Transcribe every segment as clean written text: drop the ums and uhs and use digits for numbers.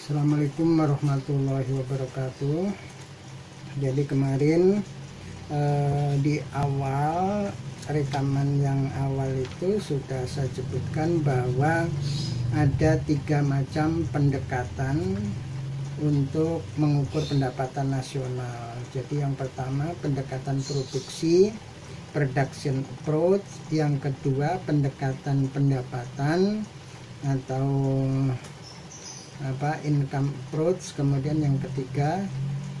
Assalamualaikum warahmatullahi wabarakatuh. Jadi kemarin di awal rekaman yang awal itu sudah saya sebutkan bahwa ada 3 macam pendekatan untuk mengukur pendapatan nasional. Jadi yang pertama pendekatan produksi, production approach, yang kedua pendekatan pendapatan atau income approach, kemudian yang ketiga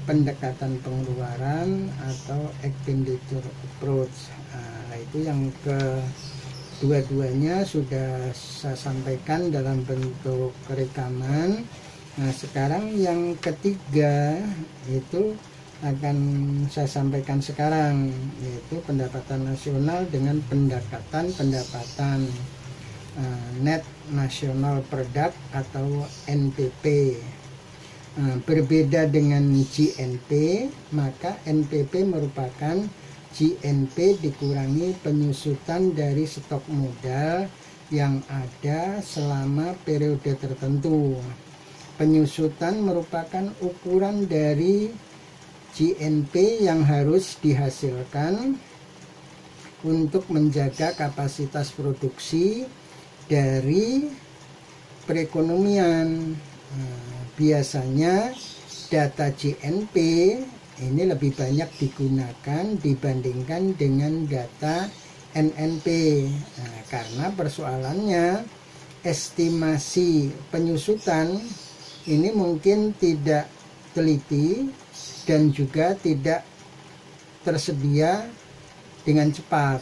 pendekatan pengeluaran atau expenditure approach. Nah, itu yang kedua-duanya sudah saya sampaikan dalam bentuk rekaman. Nah, sekarang yang ketiga itu akan saya sampaikan sekarang, yaitu pendapatan nasional dengan pendekatan pendapatan Net National Product atau NPP. Berbeda dengan GNP, maka NPP merupakan GNP dikurangi penyusutan dari stok modal yang ada selama periode tertentu. Penyusutan merupakan ukuran dari GNP yang harus dihasilkan untuk menjaga kapasitas produksi dari perekonomian. Biasanya data GNP ini lebih banyak digunakan dibandingkan dengan data NNP. Karena persoalannya estimasi penyusutan ini mungkin tidak teliti dan juga tidak tersedia dengan cepat.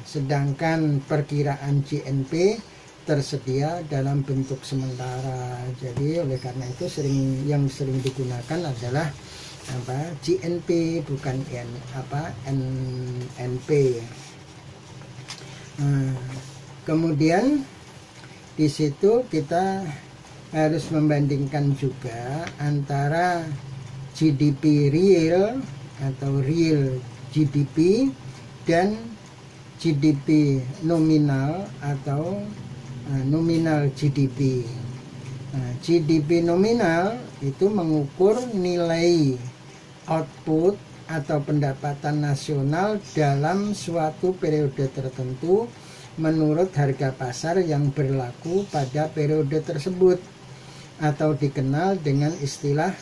Sedangkan perkiraan GNP tersedia dalam bentuk sementara. Jadi oleh karena itu yang sering digunakan adalah GNP, bukan NNP. Kemudian di situ kita harus membandingkan juga antara GDP real atau real GDP dan GDP nominal atau nominal GDP. GDP nominal itu mengukur nilai output atau pendapatan nasional dalam suatu periode tertentu menurut harga pasar yang berlaku pada periode tersebut, atau dikenal dengan istilah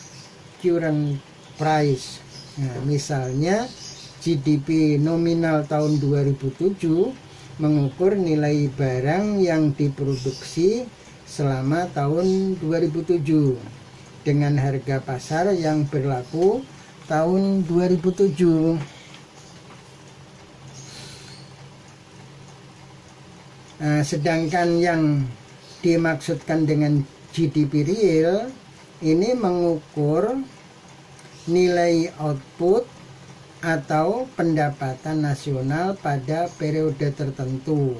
current price. Misalnya GDP nominal tahun 2007 mengukur nilai barang yang diproduksi selama tahun 2007 dengan harga pasar yang berlaku tahun 2007. Sedangkan yang dimaksudkan dengan GDP real ini mengukur nilai output atau pendapatan nasional pada periode tertentu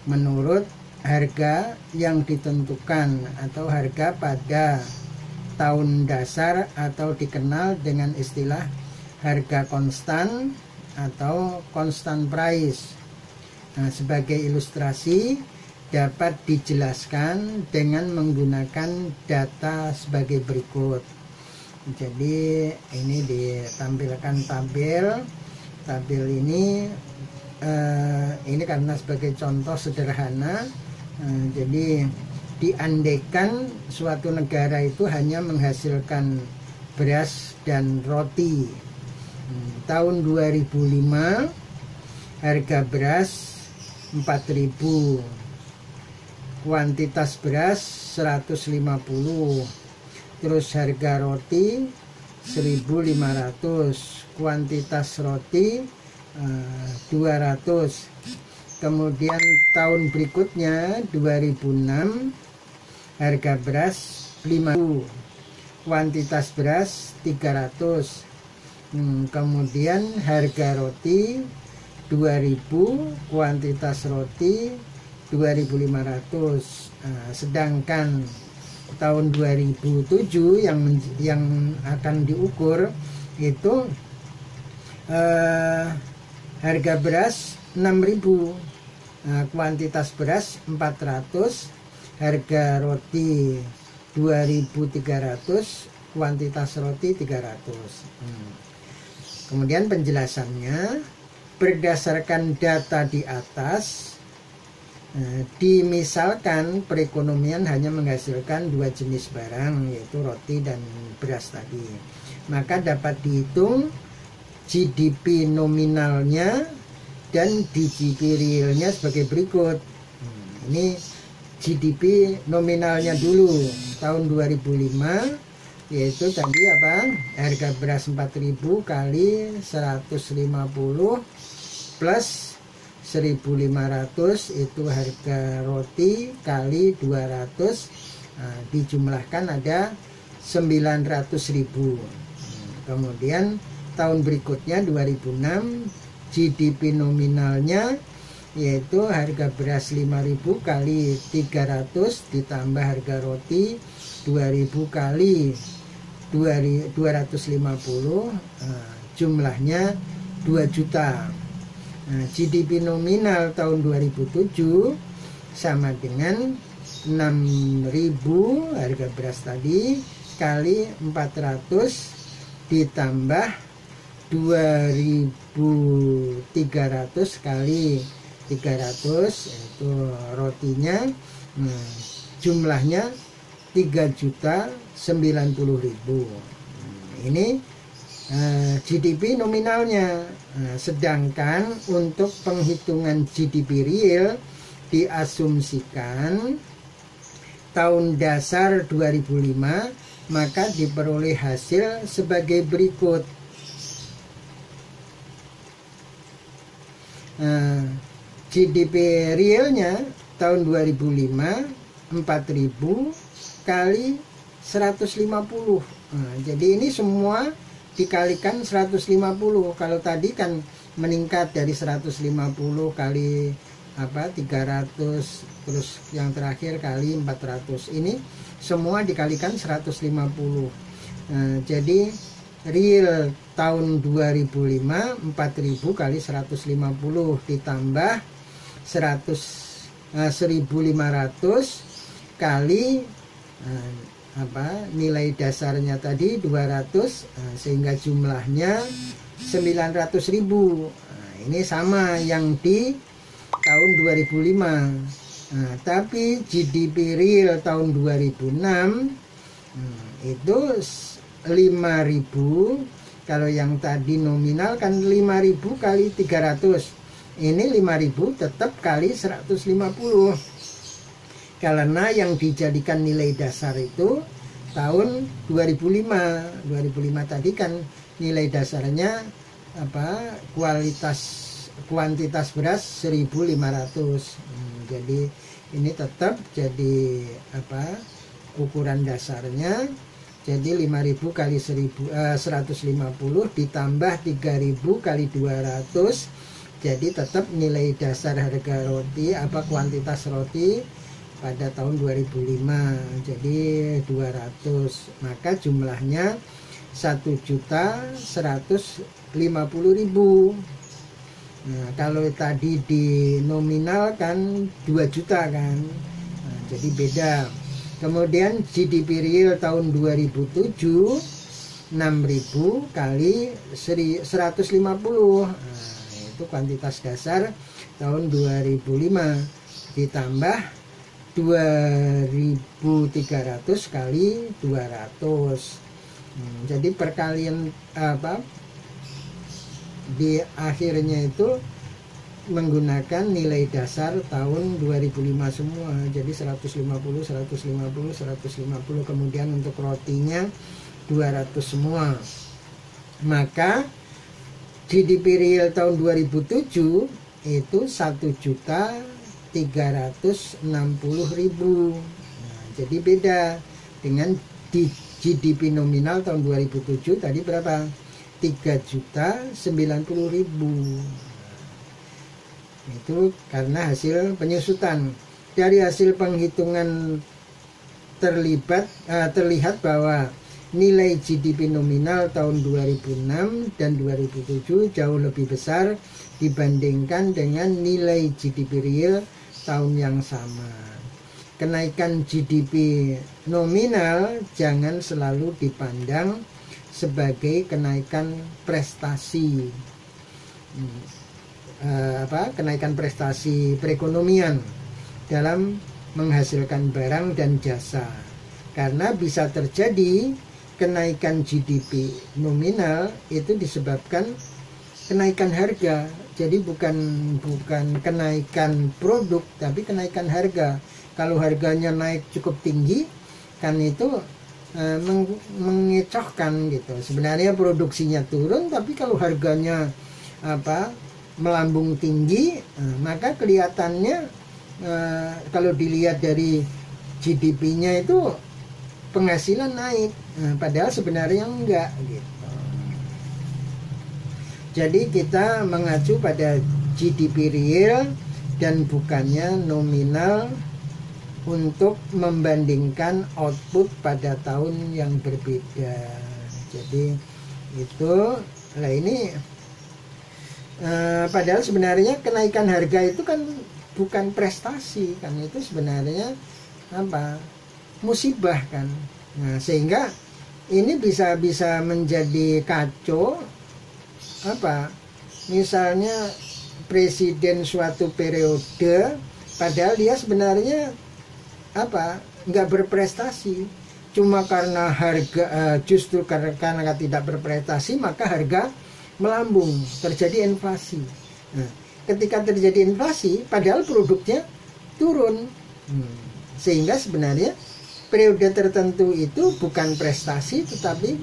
menurut harga yang ditentukan atau harga pada tahun dasar atau dikenal dengan istilah harga konstan atau constant price. Sebagai ilustrasi dapat dijelaskan dengan menggunakan data sebagai berikut. Jadi ini ditampilkan tabel ini karena sebagai contoh sederhana. Jadi diandaikan suatu negara itu hanya menghasilkan beras dan roti. Tahun 2005 harga beras 4.000, kuantitas beras 150. Terus harga roti 1.500, kuantitas roti 200. Kemudian tahun berikutnya 2006 harga beras 5.000, kuantitas beras 300. Kemudian harga roti 2.000, kuantitas roti 2.500. Sedangkan tahun 2007 yang akan diukur itu harga beras 6.000, kuantitas beras 400, harga roti 2.300, kuantitas roti 300. Kemudian penjelasannya, berdasarkan data di atas, dimisalkan perekonomian hanya menghasilkan 2 jenis barang, yaitu roti dan beras tadi, maka dapat dihitung GDP nominalnya dan GDP realnya sebagai berikut. Ini GDP nominalnya dulu tahun 2005, yaitu tadi apa, harga beras 4.000 kali 150 plus 1.500 itu harga roti kali 200, dijumlahkan ada 900.000. Kemudian tahun berikutnya 2006, GDP nominalnya yaitu harga beras 5.000 kali 300 ditambah harga roti 2.000 kali 250, jumlahnya 2 juta. GDP nominal tahun 2007 sama dengan 6.000 harga beras tadi kali 400 ditambah 2.300 kali 300, yaitu rotinya, jumlahnya 3.090.000. Ini GDP nominalnya. Sedangkan untuk penghitungan GDP real diasumsikan tahun dasar 2005, maka diperoleh hasil sebagai berikut. GDP realnya tahun 2005 4.000 kali 150. Jadi ini semua dikalikan 150. Kalau tadi kan meningkat dari 150 kali 300, terus yang terakhir kali 400. Ini semua dikalikan 150. Jadi real tahun 2005 4.000 kali 150 ditambah 1.500 kali nilai dasarnya tadi 200, sehingga jumlahnya 900.000. Ini sama yang di tahun 2005. Tapi GDP real tahun 2006 itu 5.000. Kalau yang tadi nominal kan 5.000 kali 300. Ini 5.000 tetap kali 150. Karena yang dijadikan nilai dasar itu tahun 2005. 2005 tadi kan nilai dasarnya kuantitas beras 1.500. Jadi ini tetap jadi ukuran dasarnya. Jadi 5.000 kali 150 ditambah 3.000 kali 200. Jadi tetap nilai dasar harga roti kuantitas roti pada tahun 2005 jadi 200, maka jumlahnya 1.150.000. Nah, kalau tadi di nominal kan 2 juta kan, jadi beda. Kemudian GDP real tahun 2007 6.000 kali 150, itu kuantitas dasar tahun 2005 ditambah 2.300 kali 200. Jadi perkalian di akhirnya itu menggunakan nilai dasar tahun 2005 semua. Jadi 150, 150, 150. Kemudian untuk rotinya 200 semua. Maka GDP real tahun 2007 itu 1.360.000. Nah, jadi beda dengan di GDP nominal tahun 2007 tadi berapa? 3.090.000. Itu karena hasil penyusutan. Dari hasil penghitungan terlihat bahwa nilai GDP nominal tahun 2006 dan 2007 jauh lebih besar dibandingkan dengan nilai GDP real tahun yang sama. kenaikan GDP nominal jangan selalu dipandang sebagai kenaikan prestasi, kenaikan prestasi perekonomian dalam menghasilkan barang dan jasa, karena bisa terjadi kenaikan GDP nominal itu disebabkan kenaikan harga. Jadi bukan kenaikan produk, tapi kenaikan harga. Kalau harganya naik cukup tinggi, kan itu mengecohkan gitu. Sebenarnya produksinya turun, tapi kalau harganya melambung tinggi, maka kelihatannya kalau dilihat dari GDP-nya itu penghasilan naik, padahal sebenarnya enggak gitu. Jadi kita mengacu pada GDP real dan bukannya nominal untuk membandingkan output pada tahun yang berbeda. Jadi itu ini padahal sebenarnya kenaikan harga itu kan bukan prestasi, kan itu sebenarnya musibah kan. Nah, sehingga ini bisa menjadi kacau. Misalnya presiden suatu periode, padahal dia sebenarnya nggak berprestasi, cuma karena harga justru karena tidak berprestasi maka harga melambung, terjadi inflasi. Nah, ketika terjadi inflasi padahal produknya turun, sehingga sebenarnya periode tertentu itu bukan prestasi tetapi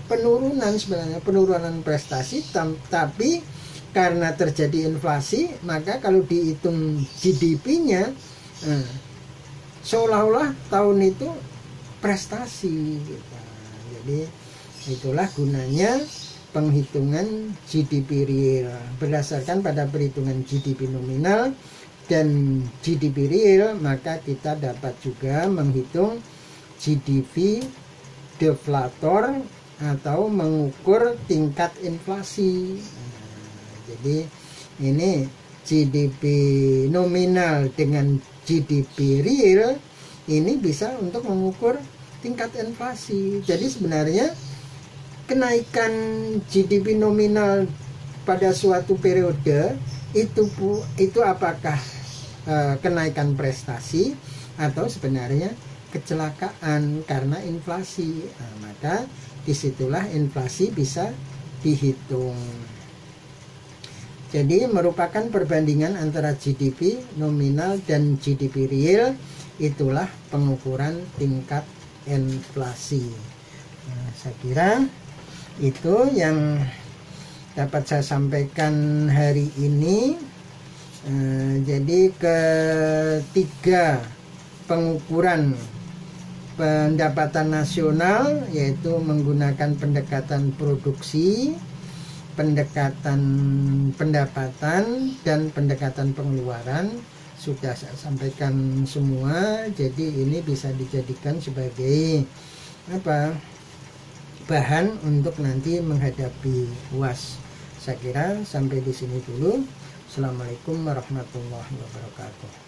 penurunan, sebenarnya penurunan prestasi, tapi karena terjadi inflasi maka kalau dihitung GDP-nya seolah-olah tahun itu prestasi gitu. Jadi itulah gunanya penghitungan GDP real berdasarkan pada perhitungan GDP nominal dan GDP real, maka kita dapat juga menghitung GDP deflator atau mengukur tingkat inflasi. Jadi ini GDP nominal dengan GDP real ini bisa untuk mengukur tingkat inflasi. Jadi sebenarnya kenaikan GDP nominal pada suatu periode itu apakah kenaikan prestasi atau sebenarnya kecelakaan karena inflasi. Nah, maka disitulah inflasi bisa dihitung. Jadi merupakan perbandingan antara GDP nominal dan GDP real, itulah pengukuran tingkat inflasi. Nah, saya kira itu yang dapat saya sampaikan hari ini. Jadi ketiga pengukuran pendapatan nasional yaitu menggunakan pendekatan produksi, pendekatan pendapatan, dan pendekatan pengeluaran sudah saya sampaikan semua. Jadi ini bisa dijadikan sebagai bahan untuk nanti menghadapi UAS. Saya kira sampai di sini dulu. Assalamualaikum warahmatullahi wabarakatuh.